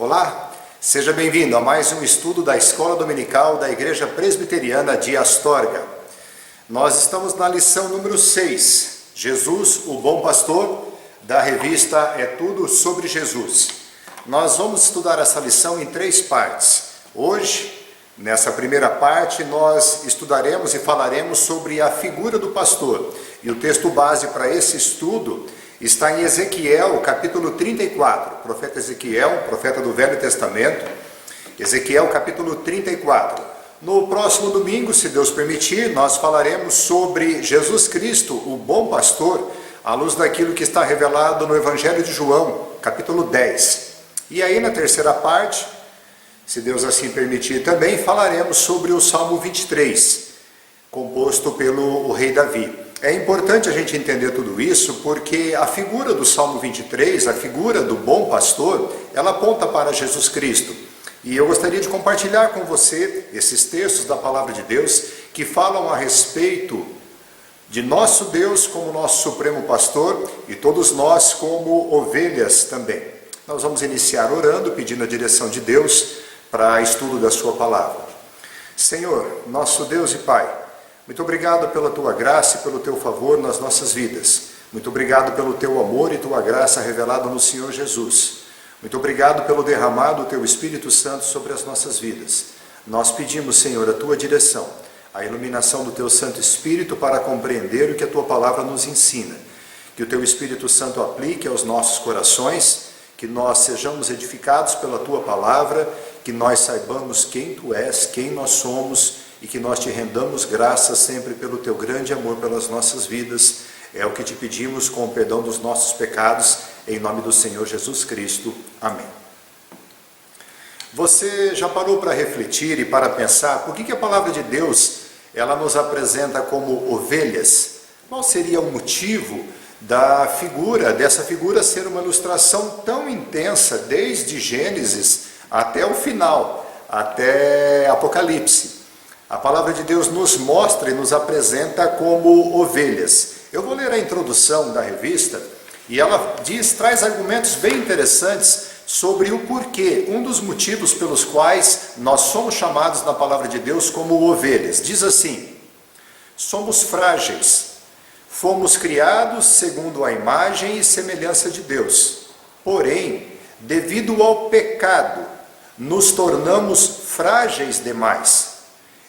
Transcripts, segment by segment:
Olá, seja bem-vindo a mais um estudo da Escola Dominical da Igreja Presbiteriana de Astorga. Nós estamos na lição número 6, Jesus, o Bom Pastor, da revista É Tudo sobre Jesus. Nós vamos estudar essa lição em 3 partes. Hoje, nessa primeira parte, nós estudaremos e falaremos sobre a figura do pastor. E o texto base para esse estudo está em Ezequiel, capítulo 34. O profeta Ezequiel, profeta do Velho Testamento. Ezequiel, capítulo 34. No próximo domingo, se Deus permitir, nós falaremos sobre Jesus Cristo, o bom pastor, à luz daquilo que está revelado no Evangelho de João, capítulo 10. E aí, na terceira parte, se Deus assim permitir também, falaremos sobre o Salmo 23, composto pelo rei Davi. É importante a gente entender tudo isso porque a figura do Salmo 23, a figura do bom pastor, ela aponta para Jesus Cristo. E eu gostaria de compartilhar com você esses textos da Palavra de Deus que falam a respeito de nosso Deus como nosso supremo pastor e todos nós como ovelhas também. Nós vamos iniciar orando, pedindo a direção de Deus para estudo da sua palavra. Senhor, nosso Deus e Pai, muito obrigado pela tua graça e pelo teu favor nas nossas vidas. Muito obrigado pelo teu amor e tua graça revelada no Senhor Jesus. Muito obrigado pelo derramado do teu Espírito Santo sobre as nossas vidas. Nós pedimos, Senhor, a tua direção, a iluminação do teu Santo Espírito para compreender o que a tua palavra nos ensina. Que o teu Espírito Santo aplique aos nossos corações, que nós sejamos edificados pela tua palavra, que nós saibamos quem tu és, quem nós somos, e que nós te rendamos graças sempre pelo teu grande amor pelas nossas vidas. É o que te pedimos com o perdão dos nossos pecados, em nome do Senhor Jesus Cristo. Amém. Você já parou para refletir e para pensar por que a palavra de Deus ela nos apresenta como ovelhas? Qual seria o motivo dessa figura ser uma ilustração tão intensa desde Gênesis até o final, até Apocalipse? A palavra de Deus nos mostra e nos apresenta como ovelhas. Eu vou ler a introdução da revista e ela traz argumentos bem interessantes sobre o porquê, um dos motivos pelos quais nós somos chamados na palavra de Deus como ovelhas. Diz assim: somos frágeis, fomos criados segundo a imagem e semelhança de Deus. Porém, devido ao pecado, nos tornamos frágeis demais.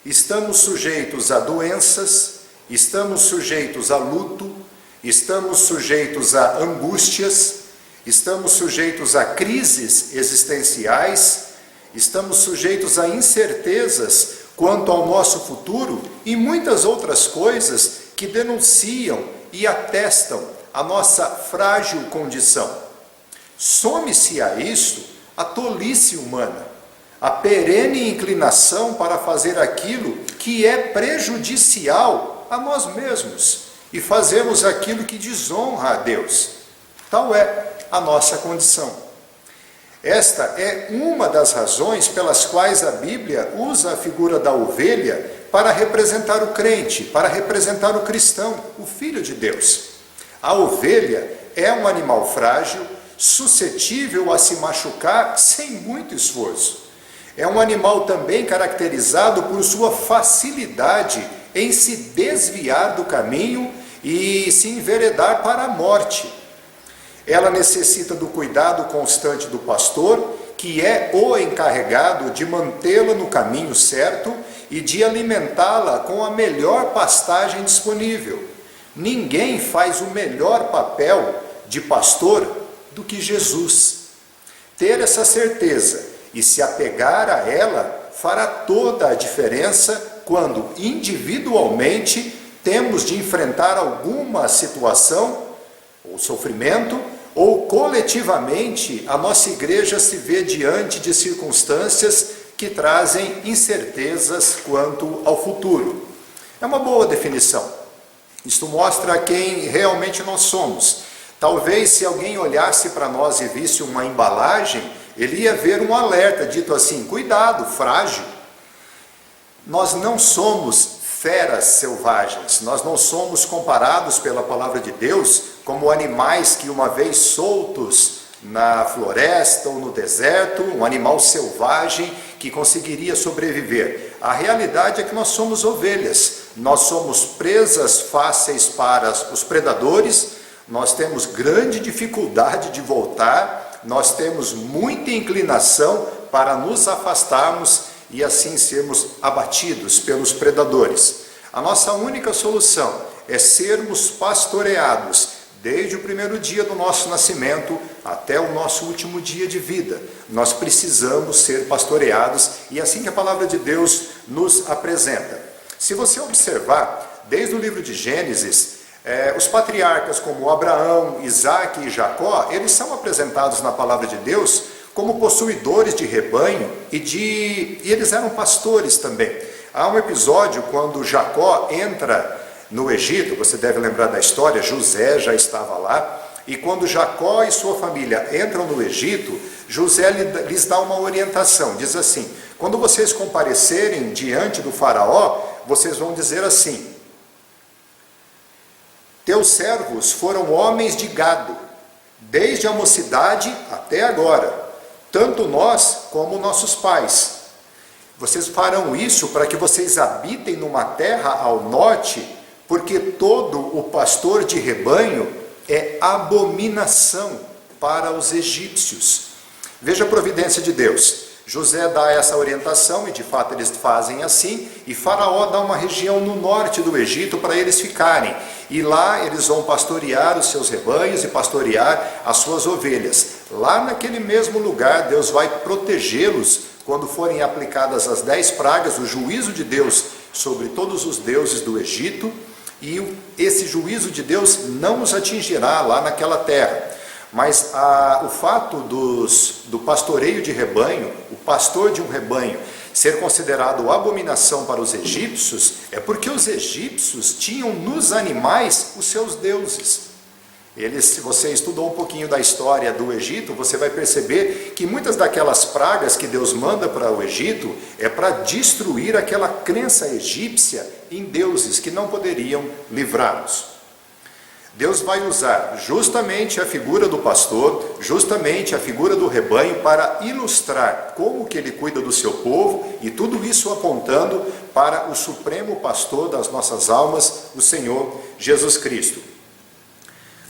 Estamos sujeitos a doenças, estamos sujeitos a luto, estamos sujeitos a angústias, estamos sujeitos a crises existenciais, estamos sujeitos a incertezas quanto ao nosso futuro e muitas outras coisas que denunciam e atestam a nossa frágil condição. Some-se a isso a tolice humana, a perene inclinação para fazer aquilo que é prejudicial a nós mesmos e fazemos aquilo que desonra a Deus. Tal é a nossa condição. Esta é uma das razões pelas quais a Bíblia usa a figura da ovelha para representar o crente, para representar o cristão, o Filho de Deus. A ovelha é um animal frágil, suscetível a se machucar sem muito esforço. É um animal também caracterizado por sua facilidade em se desviar do caminho e se enveredar para a morte. Ela necessita do cuidado constante do pastor, que é o encarregado de mantê-la no caminho certo e de alimentá-la com a melhor pastagem disponível. Ninguém faz o melhor papel de pastor do que Jesus. Ter essa certeza e se apegar a ela fará toda a diferença quando individualmente temos de enfrentar alguma situação ou sofrimento, ou coletivamente a nossa igreja se vê diante de circunstâncias que trazem incertezas quanto ao futuro. É uma boa definição. Isto mostra quem realmente nós somos. Talvez se alguém olhasse para nós e visse uma embalagem, ele ia ver um alerta dito assim: cuidado, frágil. Nós não somos feras selvagens, nós não somos comparados pela palavra de Deus como animais que, uma vez soltos na floresta ou no deserto, um animal selvagem que conseguiria sobreviver. A realidade é que nós somos ovelhas, nós somos presas fáceis para os predadores, nós temos grande dificuldade de voltar, nós temos muita inclinação para nos afastarmos e assim sermos abatidos pelos predadores. A nossa única solução é sermos pastoreados desde o primeiro dia do nosso nascimento até o nosso último dia de vida. Nós precisamos ser pastoreados e é assim que a palavra de Deus nos apresenta. Se você observar, desde o livro de Gênesis, os patriarcas como Abraão, Isaque e Jacó, eles são apresentados na palavra de Deus como possuidores de rebanho e eles eram pastores também. Há um episódio quando Jacó entra no Egito, você deve lembrar da história, José já estava lá, e quando Jacó e sua família entram no Egito, José lhes dá uma orientação, diz assim: quando vocês comparecerem diante do faraó, vocês vão dizer assim: teus servos foram homens de gado, desde a mocidade até agora, tanto nós como nossos pais. Vocês farão isso para que vocês habitem numa terra ao norte, porque todo o pastor de rebanho é abominação para os egípcios. Veja a providência de Deus. José dá essa orientação e de fato eles fazem assim, e Faraó dá uma região no norte do Egito para eles ficarem. E lá eles vão pastorear os seus rebanhos e pastorear as suas ovelhas. Lá naquele mesmo lugar Deus vai protegê-los quando forem aplicadas as 10 pragas, o juízo de Deus sobre todos os deuses do Egito. E esse juízo de Deus não os atingirá lá naquela terra. Mas o fato do pastoreio de rebanho, o pastor de um rebanho, ser considerado abominação para os egípcios, é porque os egípcios tinham nos animais os seus deuses. Se você estudou um pouquinho da história do Egito, você vai perceber que muitas daquelas pragas que Deus manda para o Egito é para destruir aquela crença egípcia em deuses que não poderiam livrá-los. Deus vai usar justamente a figura do pastor, justamente a figura do rebanho, para ilustrar como que ele cuida do seu povo, e tudo isso apontando para o supremo pastor das nossas almas, o Senhor Jesus Cristo.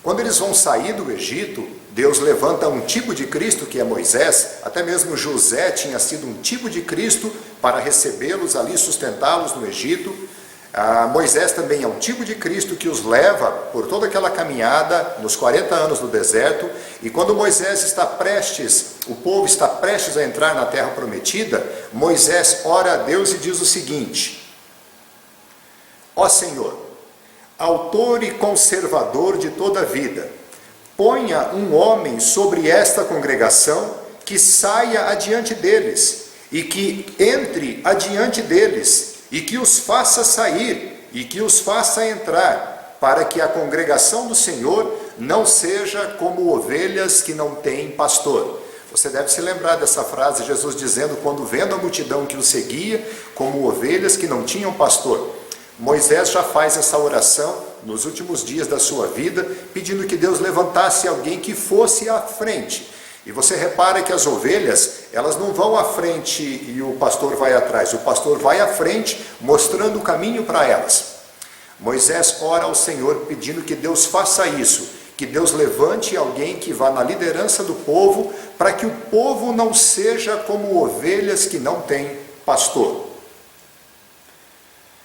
Quando eles vão sair do Egito, Deus levanta um tipo de Cristo que é Moisés. Até mesmo José tinha sido um tipo de Cristo para recebê-los ali, sustentá-los no Egito. Moisés também é um tipo de Cristo que os leva por toda aquela caminhada nos 40 anos do deserto. E quando Moisés o povo está prestes a entrar na terra prometida, Moisés ora a Deus e diz o seguinte: ó Senhor, autor e conservador de toda a vida, ponha um homem sobre esta congregação que saia adiante deles, e que entre adiante deles, e que os faça sair, e que os faça entrar, para que a congregação do Senhor não seja como ovelhas que não têm pastor. Você deve se lembrar dessa frase, Jesus dizendo, quando vendo a multidão que o seguia, como ovelhas que não tinham pastor. Moisés já faz essa oração nos últimos dias da sua vida, pedindo que Deus levantasse alguém que fosse à frente. E você repara que as ovelhas, elas não vão à frente e o pastor vai atrás. O pastor vai à frente, mostrando o caminho para elas. Moisés ora ao Senhor pedindo que Deus faça isso, que Deus levante alguém que vá na liderança do povo, para que o povo não seja como ovelhas que não têm pastor.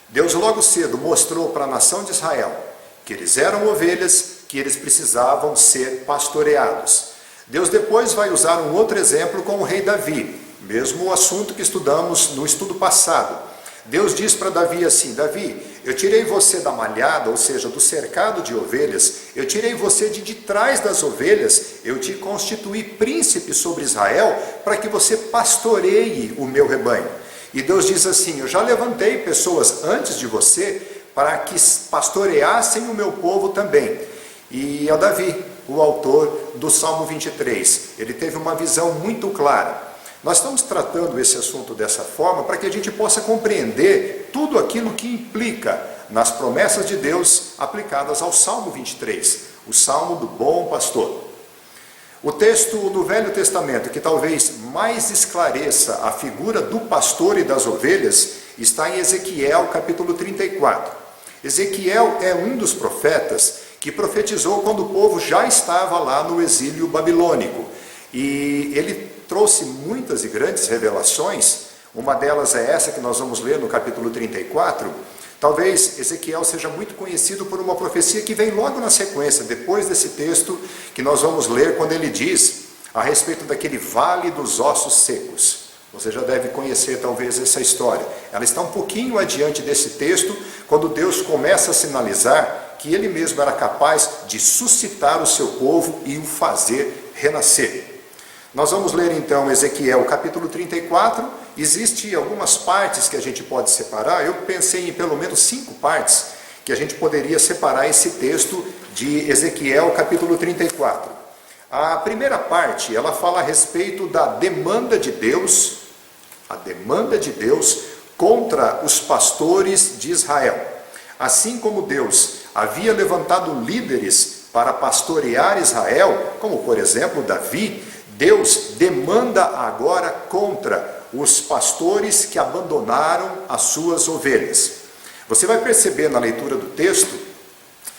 Deus logo cedo mostrou para a nação de Israel que eles eram ovelhas, que eles precisavam ser pastoreados. Deus depois vai usar um outro exemplo com o rei Davi, mesmo o assunto que estudamos no estudo passado. Deus diz para Davi assim: Davi, eu tirei você da malhada, ou seja, do cercado de ovelhas, eu tirei você de trás das ovelhas, eu te constituí príncipe sobre Israel, para que você pastoreie o meu rebanho. E Deus diz assim: eu já levantei pessoas antes de você, para que pastoreassem o meu povo também. E é Davi, o autor do Salmo 23. Ele teve uma visão muito clara. Nós estamos tratando esse assunto dessa forma para que a gente possa compreender tudo aquilo que implica nas promessas de Deus aplicadas ao Salmo 23, o Salmo do Bom Pastor. O texto do Velho Testamento que talvez mais esclareça a figura do pastor e das ovelhas está em Ezequiel capítulo 34. Ezequiel é um dos profetas que profetizou quando o povo já estava lá no exílio babilônico. E ele trouxe muitas e grandes revelações. Uma delas é essa que nós vamos ler no capítulo 34. Talvez Ezequiel seja muito conhecido por uma profecia que vem logo na sequência, depois desse texto que nós vamos ler, quando ele diz a respeito daquele vale dos ossos secos. Você já deve conhecer talvez essa história. Ela está um pouquinho adiante desse texto, quando Deus começa a sinalizar que ele mesmo era capaz de suscitar o seu povo e o fazer renascer. Nós vamos ler então Ezequiel capítulo 34, existem algumas partes que a gente pode separar, eu pensei em pelo menos 5 partes que a gente poderia separar esse texto de Ezequiel capítulo 34. A primeira parte, ela fala a respeito da demanda de Deus, contra os pastores de Israel. Assim como Deus havia levantado líderes para pastorear Israel, como por exemplo Davi, Deus demanda agora contra os pastores que abandonaram as suas ovelhas. Você vai perceber na leitura do texto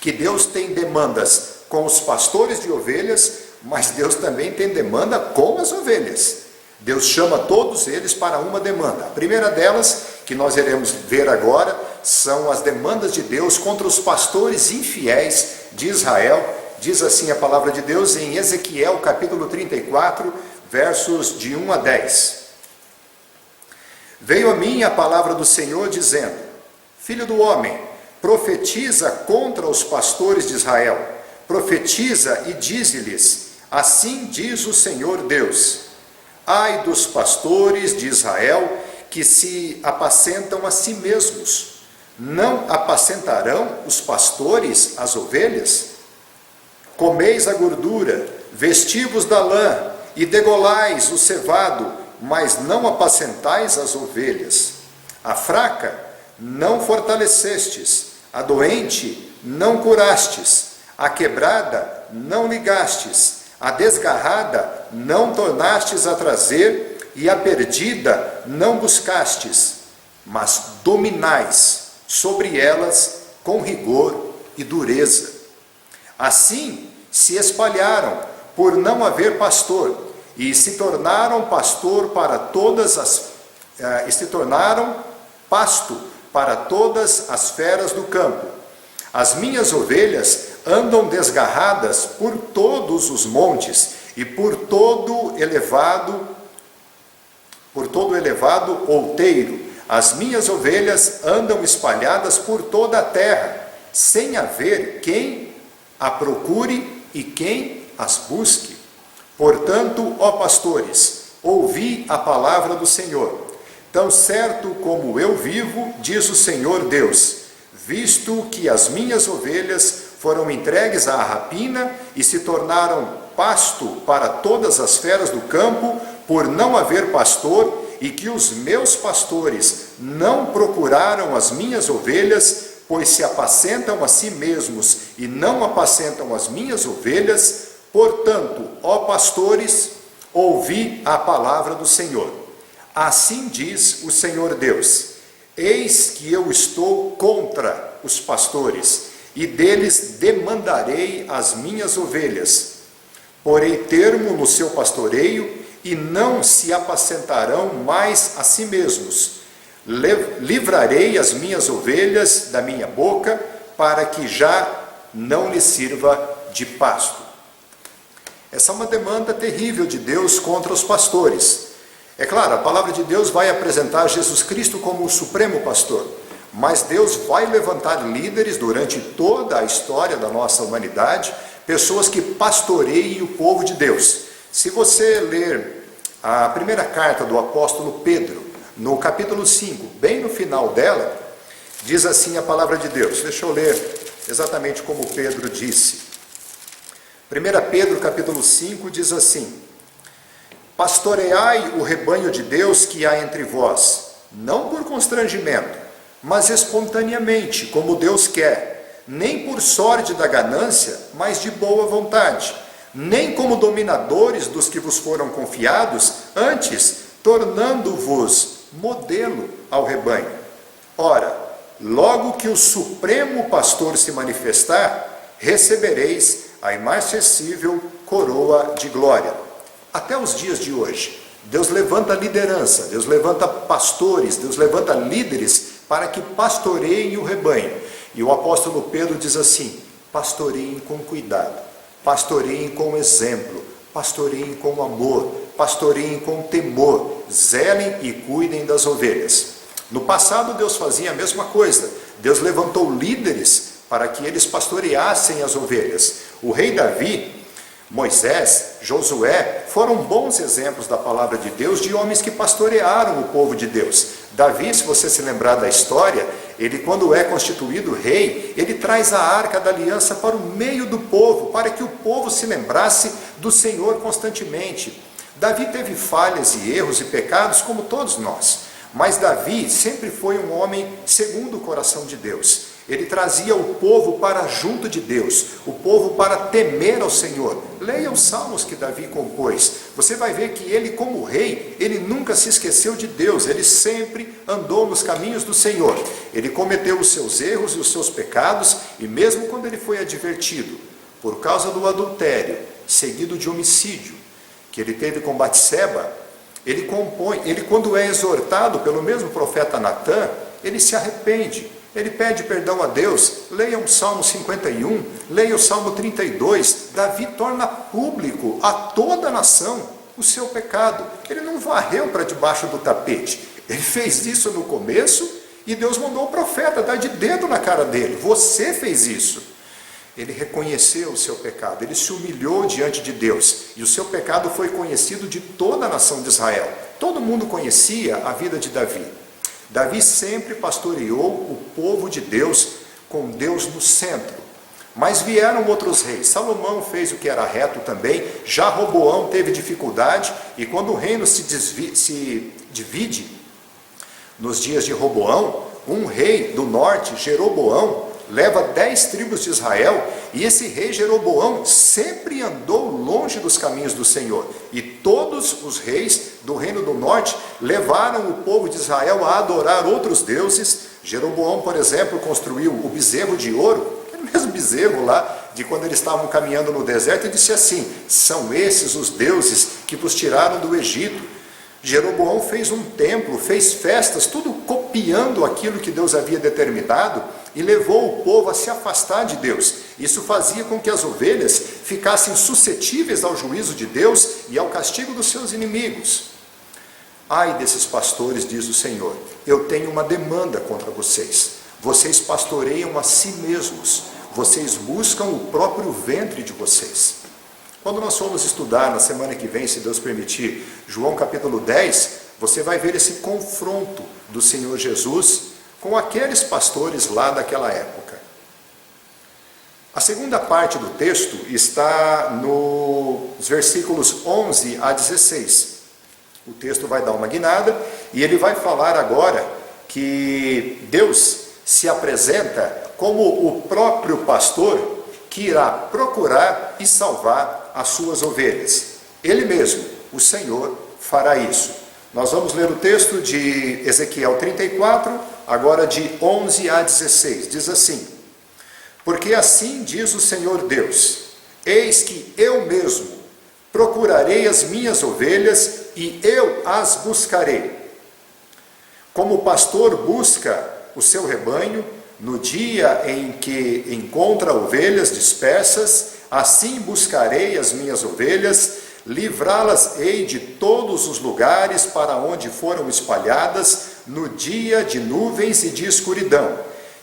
que Deus tem demandas com os pastores de ovelhas, mas Deus também tem demanda com as ovelhas. Deus chama todos eles para uma demanda. A primeira delas, que nós iremos ver agora, são as demandas de Deus contra os pastores infiéis de Israel. Diz assim a palavra de Deus em Ezequiel capítulo 34, versos de 1 a 10. Veio a mim a palavra do Senhor dizendo: Filho do homem, profetiza contra os pastores de Israel. Profetiza e dize-lhes: assim diz o Senhor Deus: ai dos pastores de Israel que se apacentam a si mesmos. Não apacentarão os pastores as ovelhas? Comeis a gordura, vestivos da lã, e degolais o cevado, mas não apacentais as ovelhas. A fraca não fortalecestes, a doente não curastes, a quebrada não ligastes, a desgarrada não tornastes a trazer, e a perdida não buscastes, mas dominais sobre elas com rigor e dureza. Assim se espalharam por não haver pastor, e se tornaram pastor para todas as se tornaram pasto para todas as feras do campo. As minhas ovelhas andam desgarradas por todos os montes e por todo elevado outeiro. As minhas ovelhas andam espalhadas por toda a terra, sem haver quem a procure e quem as busque. Portanto, ó pastores, ouvi a palavra do Senhor. Tão certo como eu vivo, diz o Senhor Deus, visto que as minhas ovelhas foram entregues à rapina e se tornaram pasto para todas as feras do campo, por não haver pastor, e que os meus pastores não procuraram as minhas ovelhas, pois se apacentam a si mesmos e não apacentam as minhas ovelhas. Portanto, ó pastores, ouvi a palavra do Senhor. Assim diz o Senhor Deus: eis que eu estou contra os pastores, e deles demandarei as minhas ovelhas. Porei termo no seu pastoreio, e não se apacentarão mais a si mesmos. Livrarei as minhas ovelhas da minha boca, para que já não lhes sirva de pasto. Essa é uma demanda terrível de Deus contra os pastores. É claro, a palavra de Deus vai apresentar Jesus Cristo como o supremo pastor, mas Deus vai levantar líderes durante toda a história da nossa humanidade, pessoas que pastoreiem o povo de Deus. Se você ler a primeira carta do apóstolo Pedro, no capítulo 5, bem no final dela, diz assim a palavra de Deus. Deixa eu ler exatamente como Pedro disse. 1 Pedro capítulo 5 diz assim: pastoreai o rebanho de Deus que há entre vós, não por constrangimento, mas espontaneamente, como Deus quer, nem por sorte da ganância, mas de boa vontade, nem como dominadores dos que vos foram confiados, antes tornando-vos modelo ao rebanho. Ora, logo que o Supremo Pastor se manifestar, recebereis a imarcessível coroa de glória. Até os dias de hoje, Deus levanta liderança, Deus levanta pastores, Deus levanta líderes para que pastoreiem o rebanho. E o apóstolo Pedro diz assim: pastoreiem com cuidado, pastoreiem com exemplo, pastoreiem com amor, pastoreiem com temor, zelem e cuidem das ovelhas. No passado Deus fazia a mesma coisa. Deus levantou líderes para que eles pastoreassem as ovelhas. O rei Davi, Moisés, Josué foram bons exemplos da palavra de Deus, de homens que pastorearam o povo de Deus. Davi, se você se lembrar da história, ele, quando é constituído rei, ele traz a arca da aliança para o meio do povo, para que o povo se lembrasse do Senhor constantemente. Davi teve falhas e erros e pecados como todos nós, mas Davi sempre foi um homem segundo o coração de Deus. Ele trazia o povo para junto de Deus, o povo para temer ao Senhor. Leia os salmos que Davi compôs. Você vai ver que ele, como rei, ele nunca se esqueceu de Deus. Ele sempre andou nos caminhos do Senhor. Ele cometeu os seus erros e os seus pecados, e mesmo quando ele foi advertido por causa do adultério, seguido de homicídio, que ele teve com Batseba, ele quando é exortado pelo mesmo profeta Natã, ele se arrepende. Ele pede perdão a Deus. Leia o Salmo 51, leia o Salmo 32. Davi torna público a toda a nação o seu pecado. Ele não varreu para debaixo do tapete. Ele fez isso no começo e Deus mandou o profeta dar de dedo na cara dele. Você fez isso. Ele reconheceu o seu pecado, ele se humilhou diante de Deus. E o seu pecado foi conhecido de toda a nação de Israel. Todo mundo conhecia a vida de Davi. Davi sempre pastoreou o povo de Deus com Deus no centro. Mas vieram outros reis. Salomão fez o que era reto também. Já Roboão teve dificuldade. E quando o reino se divide, nos dias de Roboão, um rei do norte, Jeroboão, leva 10 tribos de Israel. E esse rei Jeroboão sempre andou longe dos caminhos do Senhor. E todos os reis do reino do norte levaram o povo de Israel a adorar outros deuses. Jeroboão, por exemplo, construiu o bezerro de ouro, aquele mesmo bezerro lá de quando eles estavam caminhando no deserto, e disse assim: são esses os deuses que vos tiraram do Egito. Jeroboão fez um templo, fez festas, tudo copiando aquilo que Deus havia determinado, e levou o povo a se afastar de Deus. Isso fazia com que as ovelhas ficassem suscetíveis ao juízo de Deus e ao castigo dos seus inimigos. Ai desses pastores, diz o Senhor, eu tenho uma demanda contra vocês. Vocês pastoreiam a si mesmos, vocês buscam o próprio ventre de vocês. Quando nós formos estudar na semana que vem, se Deus permitir, João capítulo 10, você vai ver esse confronto do Senhor Jesus com aqueles pastores lá daquela época. A segunda parte do texto está nos versículos 11 a 16. O texto vai dar uma guinada e ele vai falar agora que Deus se apresenta como o próprio pastor que irá procurar e salvar as suas ovelhas. Ele mesmo, o Senhor, fará isso. Nós vamos ler o texto de Ezequiel 34, agora de 11 a 16. Diz assim: porque assim diz o Senhor Deus, eis que eu mesmo procurarei as minhas ovelhas e eu as buscarei. Como o pastor busca o seu rebanho no dia em que encontra ovelhas dispersas, assim buscarei as minhas ovelhas, livrá-las-ei de todos os lugares para onde foram espalhadas no dia de nuvens e de escuridão.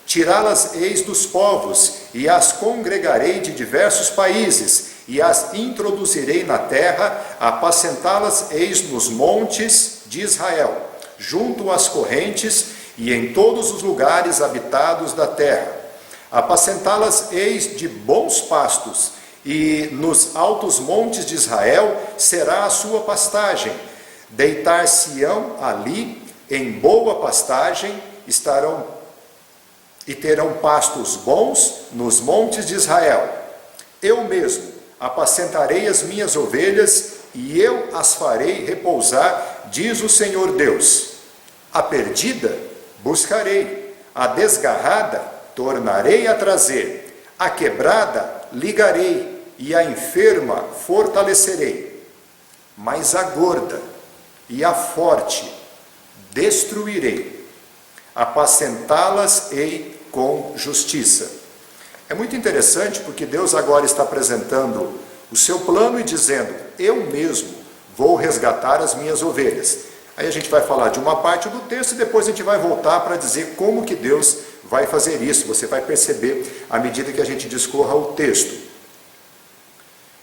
Tirá-las-eis dos povos, e as congregarei de diversos países, e as introduzirei na terra, apacentá-las-eis nos montes de Israel, junto às correntes, e em todos os lugares habitados da terra. Apacentá-las-eis de bons pastos, e nos altos montes de Israel será a sua pastagem. Deitar-se-ão ali em boa pastagem, estarão e terão pastos bons nos montes de Israel. Eu mesmo apacentarei as minhas ovelhas e eu as farei repousar, diz o Senhor Deus. A perdida buscarei, a desgarrada tornarei a trazer, a quebrada ligarei e a enferma fortalecerei. Mas a gorda e a forte destruirei, apacentá-las-ei com justiça. É muito interessante porque Deus agora está apresentando o seu plano e dizendo: eu mesmo vou resgatar as minhas ovelhas. Aí a gente vai falar de uma parte do texto e depois a gente vai voltar para dizer como que Deus vai fazer isso. Você vai perceber à medida que a gente discorra o texto.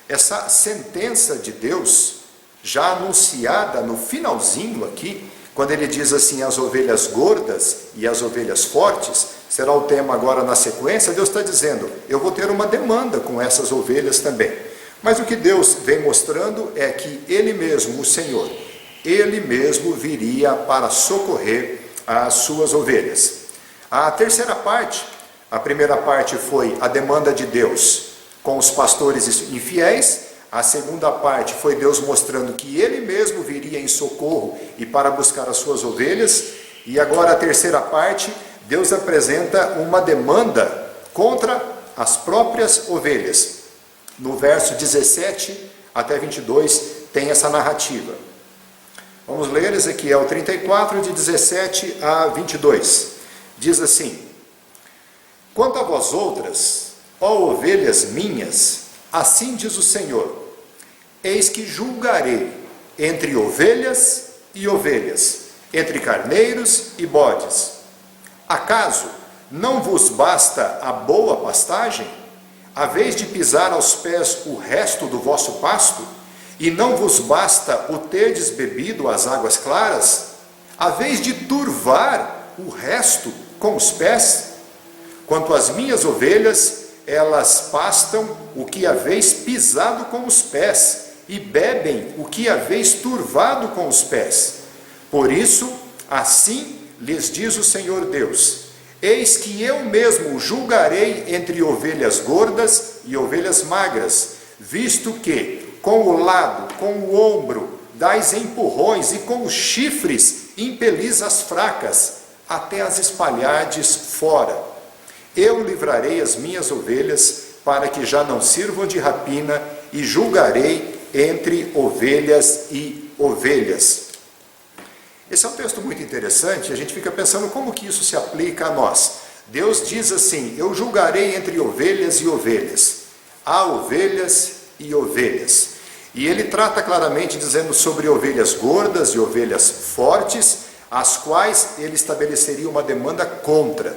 Essa sentença de Deus, já anunciada no finalzinho aqui, quando ele diz assim, as ovelhas gordas e as ovelhas fortes, será o tema agora na sequência. Deus está dizendo, eu vou ter uma demanda com essas ovelhas também. Mas o que Deus vem mostrando é que Ele mesmo, o Senhor, Ele mesmo viria para socorrer as suas ovelhas. A terceira parte, a primeira parte foi a demanda de Deus com os pastores infiéis. A segunda parte foi Deus mostrando que Ele mesmo viria em socorro e para buscar as suas ovelhas. E agora a terceira parte, Deus apresenta uma demanda contra as próprias ovelhas. No verso 17 até 22 tem essa narrativa. Vamos ler Ezequiel 34, de 17 a 22. Diz assim: quanto a vós outras, ó ovelhas minhas, assim diz o Senhor, eis que julgarei entre ovelhas e ovelhas, entre carneiros e bodes. Acaso não vos basta a boa pastagem, a vez de pisar aos pés o resto do vosso pasto? E não vos basta o terdes bebido as águas claras, a vez de turvar o resto com os pés? Quanto às minhas ovelhas, elas pastam o que haveis pisado com os pés, e bebem o que haveis turvado com os pés. Por isso, assim lhes diz o Senhor Deus: eis que eu mesmo julgarei entre ovelhas gordas e ovelhas magras, visto que com o lado, com o ombro, dais empurrões, e com os chifres impelis as fracas, até as espalhardes fora. Eu livrarei as minhas ovelhas, para que já não sirvam de rapina, e julgarei entre ovelhas e ovelhas. Esse é um texto muito interessante, a gente fica pensando como que isso se aplica a nós. Deus diz assim: eu julgarei entre ovelhas e ovelhas. Há ovelhas e ovelhas. E ele trata claramente dizendo sobre ovelhas gordas e ovelhas fortes, as quais ele estabeleceria uma demanda contra.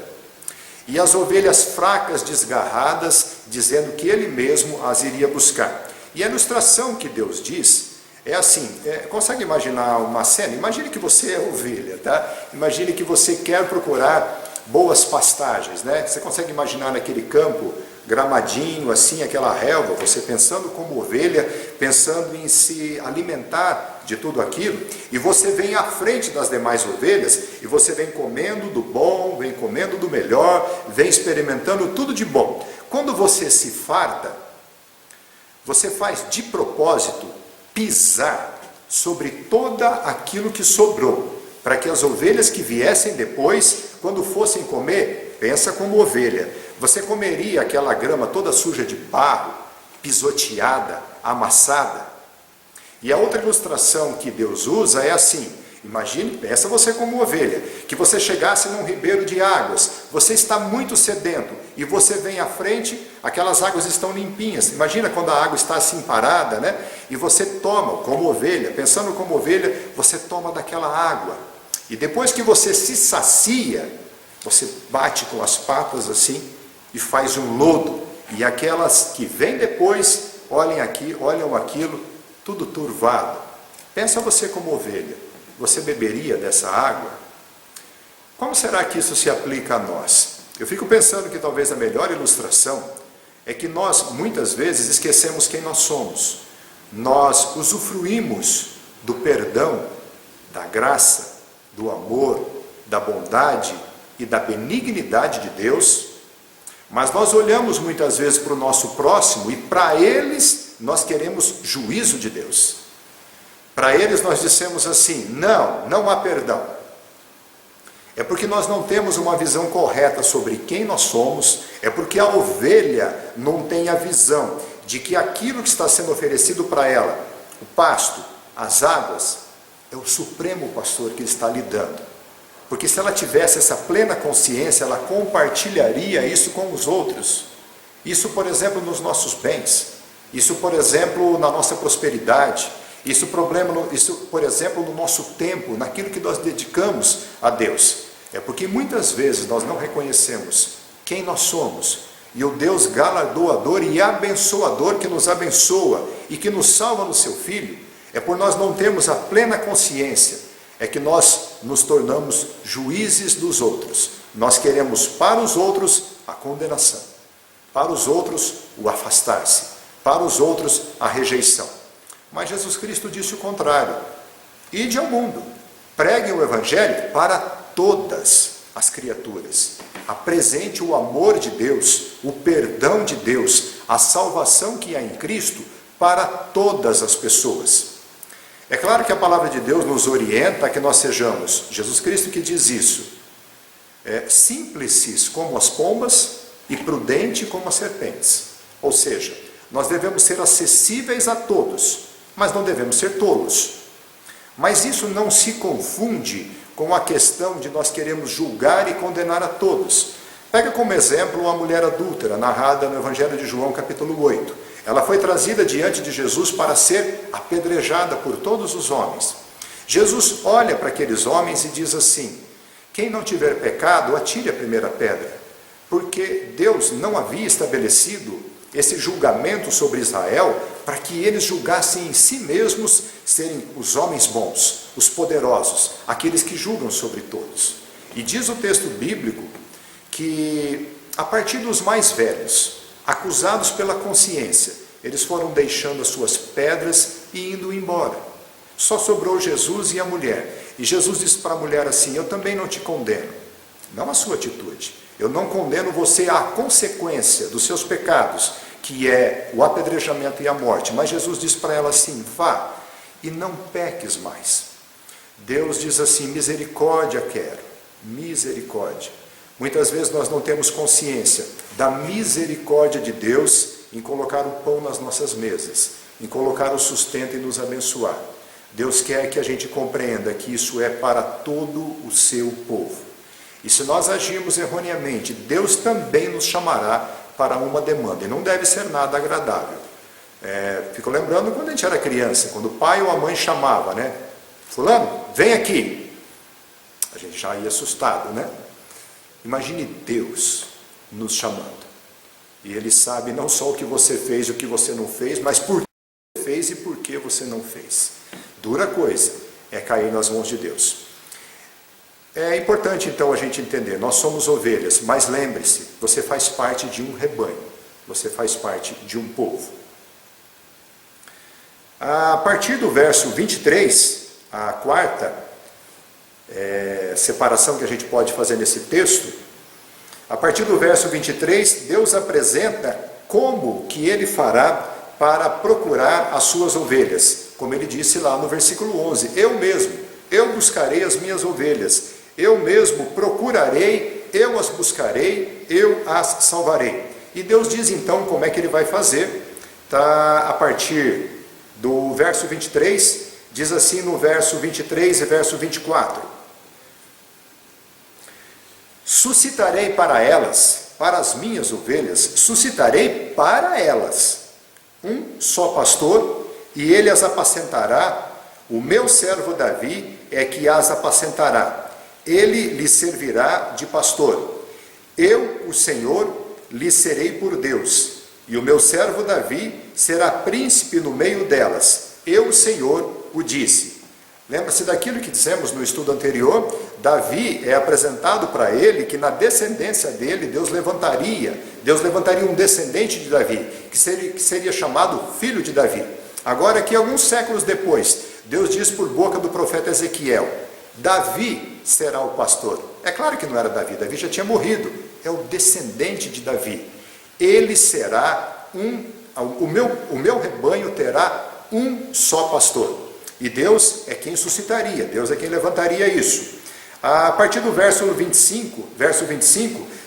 E as ovelhas fracas, desgarradas, dizendo que ele mesmo as iria buscar. E a ilustração que Deus diz é assim, consegue imaginar uma cena? Imagine que você é ovelha, tá? Imagine que você quer procurar boas pastagens, né? Você consegue imaginar naquele campo gramadinho, assim, aquela relva, você pensando como ovelha, pensando em se alimentar de tudo aquilo, e você vem à frente das demais ovelhas, e você vem comendo do bom, vem comendo do melhor, vem experimentando tudo de bom. Quando você se farta, você faz de propósito pisar sobre toda aquilo que sobrou, para que as ovelhas que viessem depois, quando fossem comer, pensa como ovelha, você comeria aquela grama toda suja de barro, pisoteada, amassada. E a outra ilustração que Deus usa é assim: imagine, pensa você como ovelha, que você chegasse num ribeiro de águas, você está muito sedento, e você vem à frente, aquelas águas estão limpinhas. Imagina quando a água está assim parada, né? E você toma, como ovelha, pensando como ovelha, você toma daquela água. E depois que você se sacia, você bate com as patas assim, e faz um lodo. E aquelas que vêm depois, olhem aqui, olham aquilo, tudo turvado. Pensa você como ovelha, você beberia dessa água? Como será que isso se aplica a nós? Eu fico pensando que talvez a melhor ilustração é que nós, muitas vezes, esquecemos quem nós somos. Nós usufruímos do perdão, da graça, do amor, da bondade e da benignidade de Deus, mas nós olhamos muitas vezes para o nosso próximo e para eles nós queremos juízo de Deus. Para eles nós dissemos assim: não, não há perdão. É porque nós não temos uma visão correta sobre quem nós somos, é porque a ovelha não tem a visão de que aquilo que está sendo oferecido para ela, o pasto, as águas, é o supremo pastor que está lhe dando. Porque se ela tivesse essa plena consciência, ela compartilharia isso com os outros. Isso, por exemplo, nos nossos bens, isso, por exemplo, na nossa prosperidade, isso, por exemplo, no nosso tempo, naquilo que nós dedicamos a Deus. É porque muitas vezes nós não reconhecemos quem nós somos e o Deus galardoador e abençoador que nos abençoa e que nos salva no seu Filho. É por nós não termos a plena consciência, é que nós nos tornamos juízes dos outros. Nós queremos para os outros a condenação, para os outros o afastar-se, para os outros a rejeição. Mas Jesus Cristo disse o contrário: ide ao mundo, preguem o Evangelho para todas as criaturas. Apresente o amor de Deus, o perdão de Deus, a salvação que há em Cristo para todas as pessoas. É claro que a palavra de Deus nos orienta a que nós sejamos, Jesus Cristo que diz isso, simples como as pombas e prudente como as serpentes. Ou seja, nós devemos ser acessíveis a todos, mas não devemos ser tolos. Mas isso não se confunde com a questão de nós queremos julgar e condenar a todos. Pega como exemplo a mulher adúltera, narrada no Evangelho de João, capítulo 8. Ela foi trazida diante de Jesus para ser apedrejada por todos os homens. Jesus olha para aqueles homens e diz assim: quem não tiver pecado, atire a primeira pedra. Porque Deus não havia estabelecido esse julgamento sobre Israel para que eles julgassem em si mesmos serem os homens bons, os poderosos, aqueles que julgam sobre todos. E diz o texto bíblico que a partir dos mais velhos, acusados pela consciência, eles foram deixando as suas pedras e indo embora. Só sobrou Jesus e a mulher. E Jesus disse para a mulher assim: eu também não te condeno, não a sua atitude. Eu não condeno você à consequência dos seus pecados, que é o apedrejamento e a morte. Mas Jesus diz para ela assim: vá e não peques mais. Deus diz assim: misericórdia quero, misericórdia. Muitas vezes nós não temos consciência da misericórdia de Deus em colocar o pão nas nossas mesas, em colocar o sustento e nos abençoar. Deus quer que a gente compreenda que isso é para todo o seu povo. E se nós agirmos erroneamente, Deus também nos chamará para uma demanda, e não deve ser nada agradável. Fico lembrando quando a gente era criança, quando o pai ou a mãe chamava, né? Fulano, vem aqui. A gente já ia assustado, né? Imagine Deus nos chamando. E Ele sabe não só o que você fez e o que você não fez, mas por que você fez e por que você não fez. Dura coisa é cair nas mãos de Deus. É importante então a gente entender, nós somos ovelhas, mas lembre-se, você faz parte de um rebanho, você faz parte de um povo. A partir do verso 23, a quarta separação que a gente pode fazer nesse texto, a partir do verso 23, Deus apresenta como que Ele fará para procurar as suas ovelhas, como Ele disse lá no versículo 11, eu buscarei as minhas ovelhas, eu mesmo procurarei, eu as buscarei, eu as salvarei. E Deus diz então como é que Ele vai fazer, tá? A partir do verso 23, diz assim no verso 23 e verso 24: suscitarei para elas, para as minhas ovelhas, suscitarei para elas um só pastor, e ele as apacentará. O meu servo Davi é que as apacentará. Ele lhes servirá de pastor. Eu, o Senhor, lhe serei por Deus, e o meu servo Davi será príncipe no meio delas. Eu, o Senhor, o disse. Lembra-se daquilo que dissemos no estudo anterior? Davi é apresentado para ele que na descendência dele Deus levantaria um descendente de Davi, que seria chamado filho de Davi. Agora aqui, alguns séculos depois, Deus diz por boca do profeta Ezequiel: Davi será o pastor. É claro que não era Davi, Davi já tinha morrido, é o descendente de Davi. Ele será um o meu rebanho terá um só pastor. E Deus é quem suscitaria, Deus é quem levantaria isso. A partir do verso 25,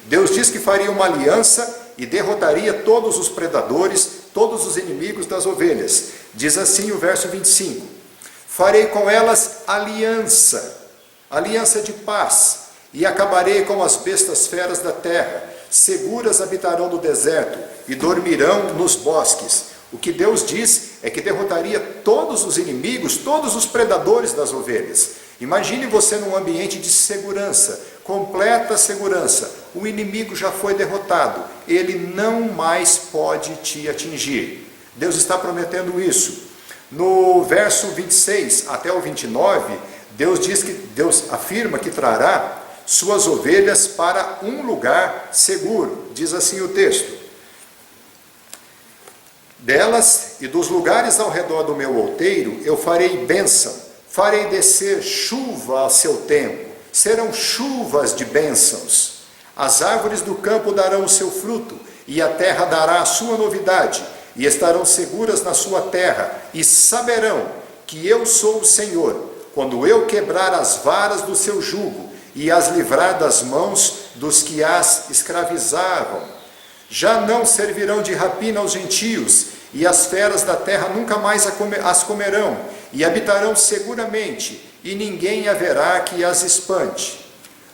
Deus diz que faria uma aliança e derrotaria todos os predadores, todos os inimigos das ovelhas. Diz assim o verso 25: farei com elas aliança, aliança de paz, e acabarei com as bestas feras da terra, seguras habitarão no deserto e dormirão nos bosques. O que Deus diz é que derrotaria todos os inimigos, todos os predadores das ovelhas. Imagine você num ambiente de segurança, completa segurança. O inimigo já foi derrotado, ele não mais pode te atingir. Deus está prometendo isso. No verso 26 até o 29, Deus afirma que trará suas ovelhas para um lugar seguro. Diz assim o texto: delas e dos lugares ao redor do meu outeiro eu farei bênção, farei descer chuva a seu tempo, serão chuvas de bênçãos. As árvores do campo darão o seu fruto, e a terra dará a sua novidade, e estarão seguras na sua terra, e saberão que eu sou o Senhor, quando eu quebrar as varas do seu jugo, e as livrar das mãos dos que as escravizavam. Já não servirão de rapina aos gentios, e as feras da terra nunca mais as comerão, e habitarão seguramente, e ninguém haverá que as espante.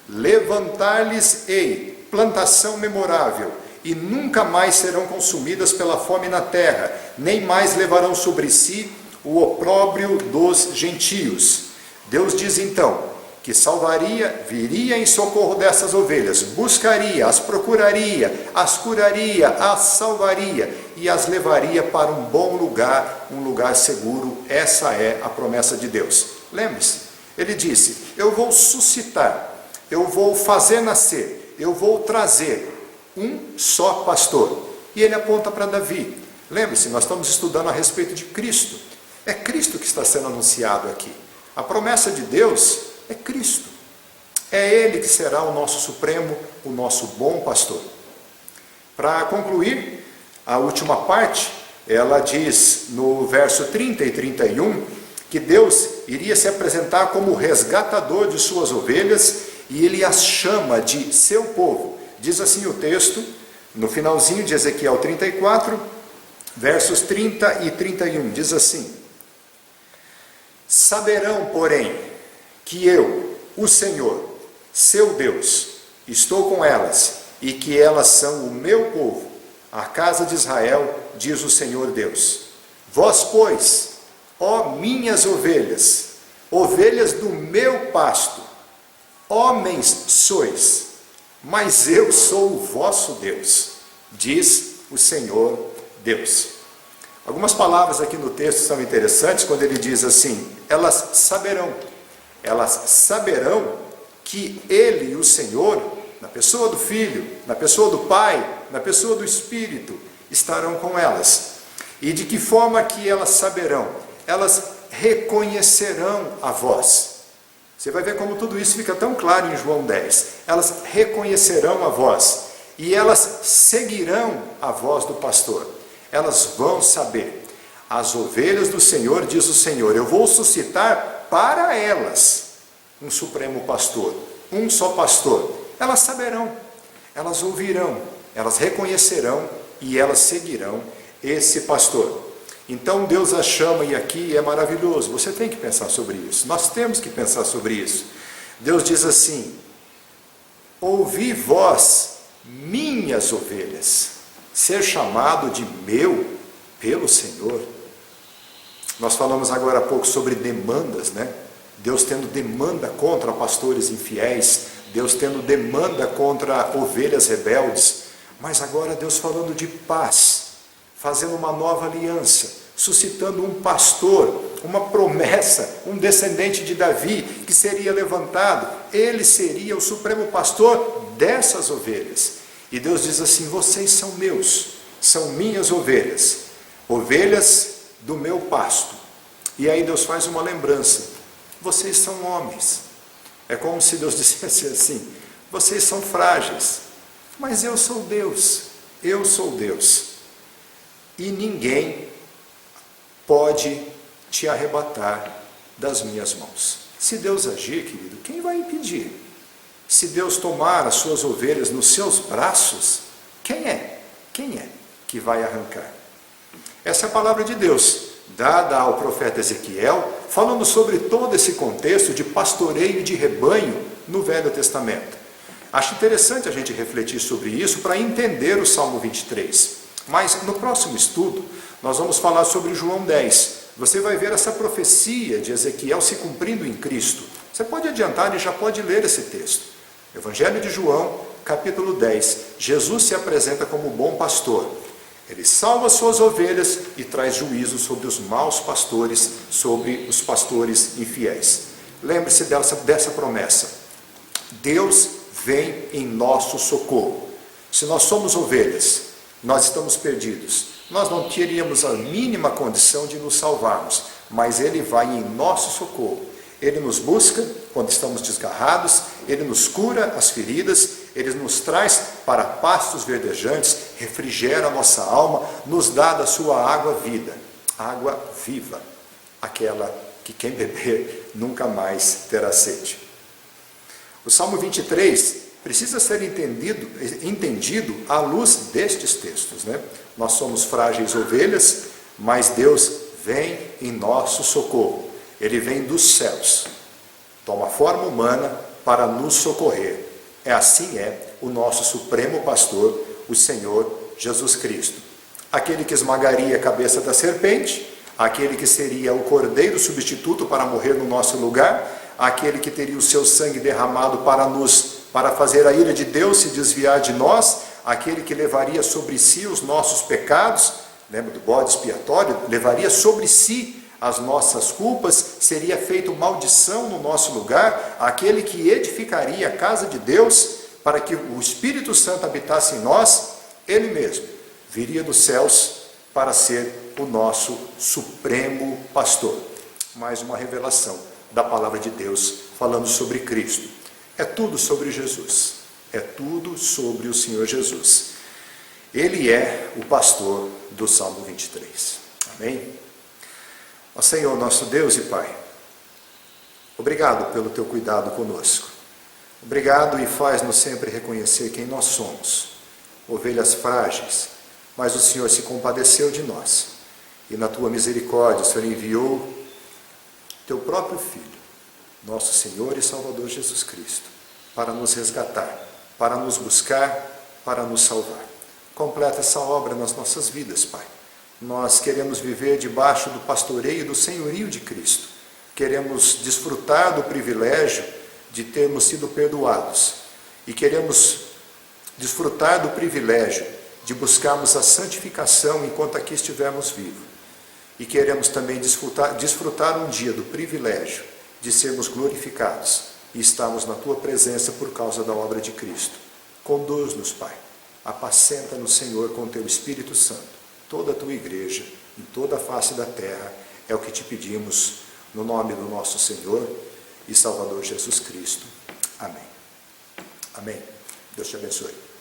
Levantar-lhes-ei plantação memorável, e nunca mais serão consumidas pela fome na terra, nem mais levarão sobre si o opróbrio dos gentios. Deus diz então que salvaria, viria em socorro dessas ovelhas, buscaria, as procuraria, as curaria, as salvaria e as levaria para um bom lugar, um lugar seguro. Essa é a promessa de Deus. Lembre-se, ele disse: eu vou suscitar, eu vou fazer nascer, eu vou trazer um só pastor. E ele aponta para Davi. Lembre-se, nós estamos estudando a respeito de Cristo. É Cristo que está sendo anunciado aqui. A promessa de Deus é Cristo. É Ele que será o nosso supremo, o nosso bom pastor. Para concluir, a última parte, ela diz no verso 30 e 31, que Deus iria se apresentar como o resgatador de suas ovelhas, e Ele as chama de seu povo. Diz assim o texto, no finalzinho de Ezequiel 34, versos 30 e 31, diz assim: saberão, porém, que eu, o Senhor, seu Deus, estou com elas, e que elas são o meu povo, a casa de Israel, diz o Senhor Deus. Vós, pois, ó minhas ovelhas, ovelhas do meu pasto, homens sois, mas eu sou o vosso Deus, diz o Senhor Deus. Algumas palavras aqui no texto são interessantes, quando ele diz assim: elas saberão que Ele, o Senhor, na pessoa do Filho, na pessoa do Pai, na pessoa do Espírito, estarão com elas. E de que forma que elas saberão? Elas reconhecerão a voz. Você vai ver como tudo isso fica tão claro em João 10. Elas reconhecerão a voz, e elas seguirão a voz do pastor. Elas vão saber. As ovelhas do Senhor, diz o Senhor, eu vou suscitar para elas um supremo pastor, um só pastor. Elas saberão, elas ouvirão, elas reconhecerão e elas seguirão esse pastor. Então Deus a chama, e aqui é maravilhoso, você tem que pensar sobre isso, nós temos que pensar sobre isso. Deus diz assim: ouvi vós, minhas ovelhas, ser chamado de meu pelo Senhor. Nós falamos agora há pouco sobre demandas, né? Deus tendo demanda contra pastores infiéis, Deus tendo demanda contra ovelhas rebeldes, mas agora Deus falando de paz, fazendo uma nova aliança, suscitando um pastor, uma promessa, um descendente de Davi que seria levantado. Ele seria o supremo pastor dessas ovelhas. E Deus diz assim: vocês são meus, são minhas ovelhas, ovelhas do meu pasto. E aí Deus faz uma lembrança: vocês são homens. É como se Deus dissesse assim: vocês são frágeis, mas eu sou Deus, eu sou Deus. e ninguém pode te arrebatar das minhas mãos. Se Deus agir, querido, quem vai impedir? Se Deus tomar as suas ovelhas nos seus braços, quem é que vai arrancar? Essa é a palavra de Deus, dada ao profeta Ezequiel, falando sobre todo esse contexto de pastoreio de rebanho no Velho Testamento. Acho interessante a gente refletir sobre isso para entender o Salmo 23. Mas no próximo estudo, nós vamos falar sobre João 10. Você vai ver essa profecia de Ezequiel se cumprindo em Cristo. Você pode adiantar e já pode ler esse texto. Evangelho de João, capítulo 10. Jesus se apresenta como bom pastor. Ele salva suas ovelhas e traz juízo sobre os maus pastores, sobre os pastores infiéis. Lembre-se dessa promessa. Deus vem em nosso socorro. Se nós somos ovelhas, nós estamos perdidos. Nós não teríamos a mínima condição de nos salvarmos, mas Ele vai em nosso socorro. Ele nos busca quando estamos desgarrados, Ele nos cura as feridas, Ele nos traz para pastos verdejantes, refrigera a nossa alma, nos dá da sua água vida, água viva, aquela que quem beber nunca mais terá sede. O Salmo 23 precisa ser entendido à luz destes textos, né? Nós somos frágeis ovelhas, mas Deus vem em nosso socorro. Ele vem dos céus, toma forma humana para nos socorrer. Assim é o nosso supremo pastor, o Senhor Jesus Cristo. Aquele que esmagaria a cabeça da serpente, aquele que seria o cordeiro substituto para morrer no nosso lugar, aquele que teria o seu sangue derramado para fazer a ira de Deus se desviar de nós, aquele que levaria sobre si os nossos pecados, lembra do bode expiatório? Levaria sobre si as nossas culpas, seria feito maldição no nosso lugar, aquele que edificaria a casa de Deus, para que o Espírito Santo habitasse em nós, Ele mesmo viria dos céus para ser o nosso supremo pastor. Mais uma revelação da palavra de Deus, falando sobre Cristo. É tudo sobre Jesus, é tudo sobre o Senhor Jesus. Ele é o pastor do Salmo 23. Amém? Ó Senhor, nosso Deus e Pai, obrigado pelo Teu cuidado conosco. Obrigado e faz-nos sempre reconhecer quem nós somos, ovelhas frágeis, mas o Senhor se compadeceu de nós. E na Tua misericórdia, o Senhor enviou Teu próprio Filho, nosso Senhor e Salvador Jesus Cristo, para nos resgatar, para nos buscar, para nos salvar. Completa essa obra nas nossas vidas, Pai. Nós queremos viver debaixo do pastoreio e do senhorio de Cristo. Queremos desfrutar do privilégio de termos sido perdoados. E queremos desfrutar do privilégio de buscarmos a santificação enquanto aqui estivermos vivos. E queremos também desfrutar um dia do privilégio de sermos glorificados e estarmos na Tua presença por causa da obra de Cristo. Conduz-nos, Pai. Apacenta-nos, Senhor, com Teu Espírito Santo. Toda a Tua igreja, em toda a face da terra, é o que te pedimos, no nome do nosso Senhor e Salvador Jesus Cristo. Amém. Amém. Deus te abençoe.